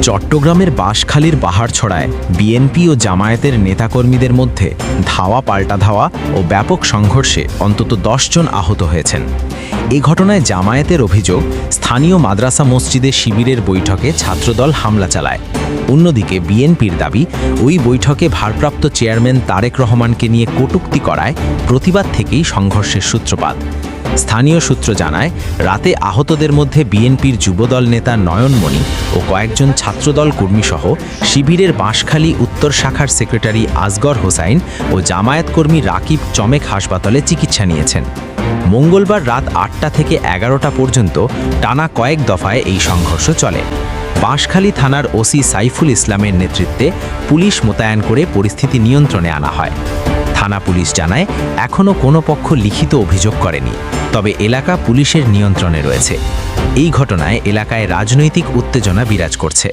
চট্টগ্রামের বাঁশখালীর বাহারছড়ায় বিএনপি ও জামায়াতের নেতাকর্মীদের মধ্যে ধাওয়া পাল্টা ধাওয়া ও ব্যাপক সংঘর্ষে অন্তত ১০ জন আহত হয়েছেন। এ ঘটনায় জামায়াতের অভিযোগ, স্থানীয় মাদ্রাসা মসজিদে শিবিরের বৈঠকে ছাত্রদল হামলা চালায়। অন্যদিকে বিএনপির দাবি, ওই বৈঠকে ভারপ্রাপ্ত চেয়ারম্যান তারেক রহমানকে নিয়ে কটূক্তি করায় প্রতিবাদ থেকেই সংঘর্ষের সূত্রপাত। স্থানীয় সূত্র জানায়, রাতে আহতদের মধ্যে বিএনপির যুবদল নেতা নয়নমণি ও কয়েকজন ছাত্রদল কর্মীসহ শিবিরের বাঁশখালী উত্তর শাখার সেক্রেটারি আসগর হোসাইন ও জামায়াত কর্মী রাকিব চমেক হাসপাতালে চিকিৎসা নিয়েছেন। মঙ্গলবার রাত ৮টা থেকে ১১টা পর্যন্ত টানা কয়েক দফায় এই সংঘর্ষ চলে। বাঁশখালী থানার ওসি সাইফুল ইসলামের নেতৃত্বে পুলিশ মোতায়েন করে পরিস্থিতি নিয়ন্ত্রণে আনা হয়। থানা পুলিশ জানায়, এখনও কোনো পক্ষ লিখিত অভিযোগ করেনি, তবে এলাকা পুলিশের নিয়ন্ত্রণে রয়েছে। এই ঘটনায় এলাকায় রাজনৈতিক উত্তেজনা বিরাজ করছে।